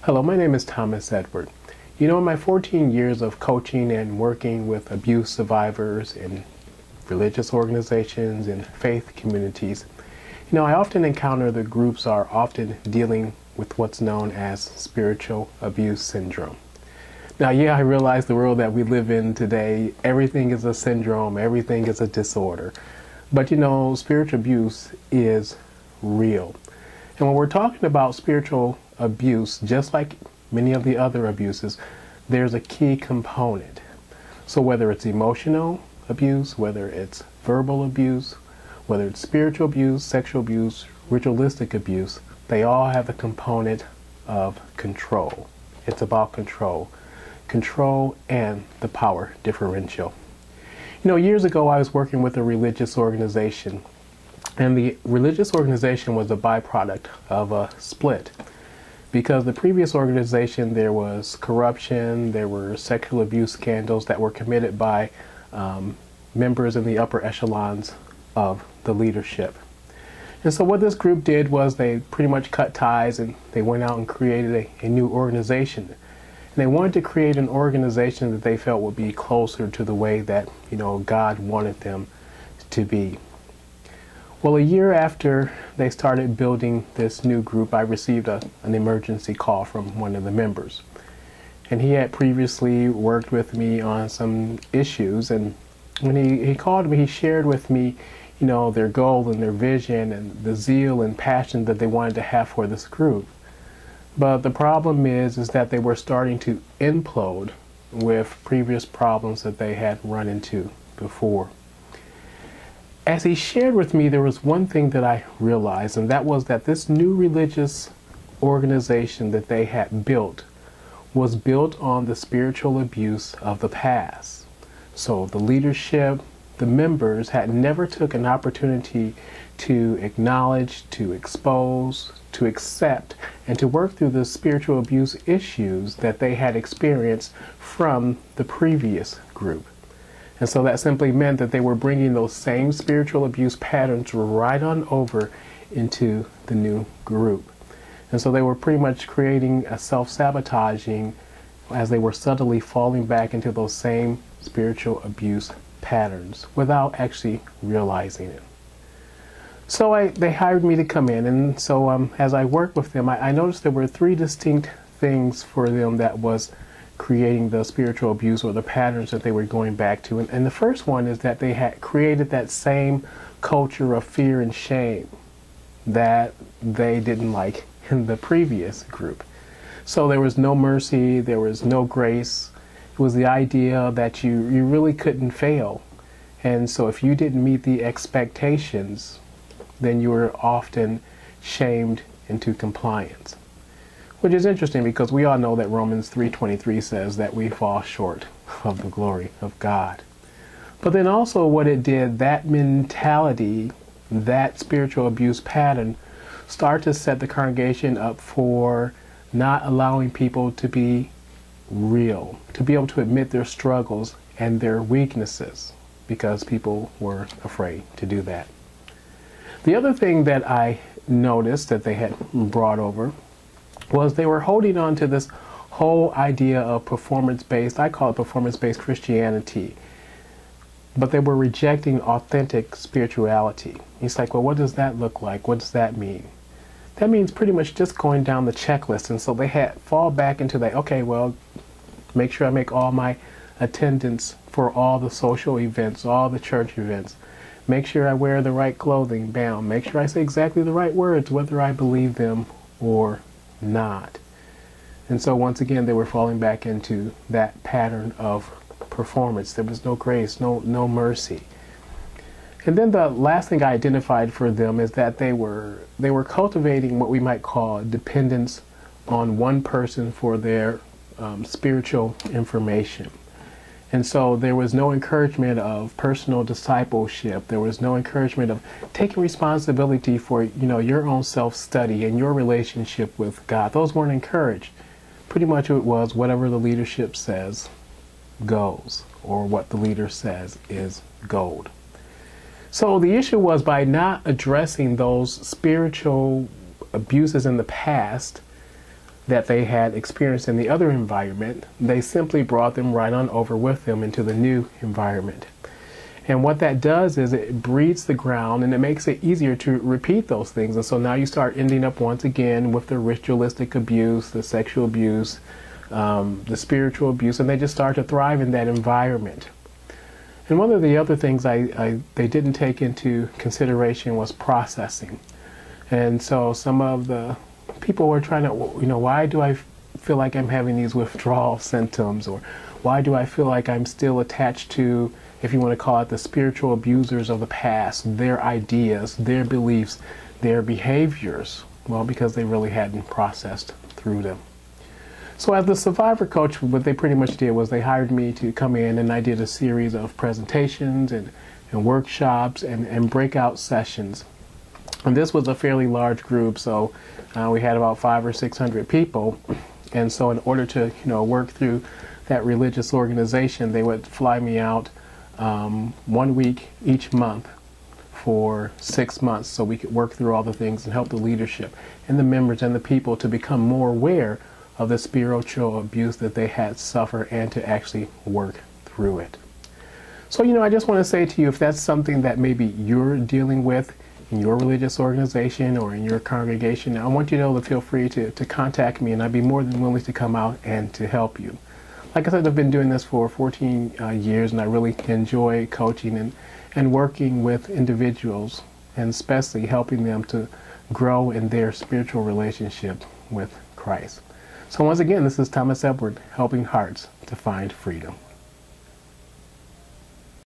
Hello, my name is Thomas Edward. You know, in my 14 years of coaching and working with abuse survivors in religious organizations and faith communities, I often encounter the groups are often dealing with what's known as spiritual abuse syndrome. Now, I realize the world that we live in today, everything is a syndrome, everything is a disorder. But spiritual abuse is real. And when we're talking about spiritual abuse, just like many of the other abuses, there's a key component. So whether it's emotional abuse, whether it's verbal abuse, whether it's spiritual abuse, sexual abuse, ritualistic abuse, they all have a component of control. It's about control. Control and the power differential. Years ago I was working with a religious organization, and the religious organization was a byproduct of a split. Because the previous organization, there was corruption, there were sexual abuse scandals that were committed by members in the upper echelons of the leadership. And so what this group did was they pretty much cut ties and they went out and created a new organization. And they wanted to create an organization that they felt would be closer to the way that, God wanted them to be. Well, a year after they started building this new group, I received an emergency call from one of the members. And he had previously worked with me on some issues. And when he called me, he shared with me, their goal and their vision and the zeal and passion that they wanted to have for this group. But the problem is that they were starting to implode with previous problems that they had run into before. As he shared with me, there was one thing that I realized, and that was that this new religious organization that they had built was built on the spiritual abuse of the past. So the leadership, the members had never took an opportunity to acknowledge, to expose, to accept, and to work through the spiritual abuse issues that they had experienced from the previous group. And so that simply meant that they were bringing those same spiritual abuse patterns right on over into the new group. And so they were pretty much creating a self-sabotaging as they were subtly falling back into those same spiritual abuse patterns without actually realizing it. So they hired me to come in, and so as I worked with them, I noticed there were three distinct things for them that was creating the spiritual abuse or the patterns that they were going back to. And the first one is that they had created that same culture of fear and shame that they didn't like in the previous group. So there was no mercy, there was no grace. It was the idea that you really couldn't fail. And so if you didn't meet the expectations, then you were often shamed into compliance. Which is interesting because we all know that Romans 3:23 says that we fall short of the glory of God. But then also what it did, that mentality, that spiritual abuse pattern, started to set the congregation up for not allowing people to be real, to be able to admit their struggles and their weaknesses, because people were afraid to do that. The other thing that I noticed that they had brought over was they were holding on to this whole idea of performance-based, I call it performance-based Christianity, but they were rejecting authentic spirituality. It's like, well, what does that look like? What does that mean? That means pretty much just going down the checklist. And so they had fall back into that, okay, well, make sure I make all my attendance for all the social events, all the church events. Make sure I wear the right clothing, bam. Make sure I say exactly the right words, whether I believe them or not. And so once again, they were falling back into that pattern of performance. There was no grace, no mercy. And then the last thing I identified for them is that they were cultivating what we might call dependence on one person for their spiritual information. And so there was no encouragement of personal discipleship. There was no encouragement of taking responsibility for, your own self-study and your relationship with God. Those weren't encouraged. Pretty much it was whatever the leadership says goes, or what the leader says is gold. So the issue was, by not addressing those spiritual abuses in the past, that they had experienced in the other environment. They simply brought them right on over with them into the new environment. And what that does is it breeds the ground and it makes it easier to repeat those things. And so now you start ending up once again with the ritualistic abuse, the sexual abuse, the spiritual abuse, and they just start to thrive in that environment. And one of the other things they didn't take into consideration was processing. And so some of the people were trying to, why do I feel like I'm having these withdrawal symptoms? Or why do I feel like I'm still attached to, if you want to call it, the spiritual abusers of the past, their ideas, their beliefs, their behaviors? Well, because they really hadn't processed through them. So as the survivor coach, what they pretty much did was they hired me to come in, and I did a series of presentations and workshops and breakout sessions. And this was a fairly large group, so we had about 500 or 600 people. And so in order to work through that religious organization, they would fly me out 1 week each month for 6 months so we could work through all the things and help the leadership and the members and the people to become more aware of the spiritual abuse that they had suffered and to actually work through it. So, I just want to say to you, if that's something that maybe you're dealing with in your religious organization or in your congregation, I want you to know to feel free to contact me, and I'd be more than willing to come out and to help you. Like I said, I've been doing this for 14 years, and I really enjoy coaching and working with individuals, and especially helping them to grow in their spiritual relationship with Christ. So once again, this is Thomas Edward, helping hearts to find freedom.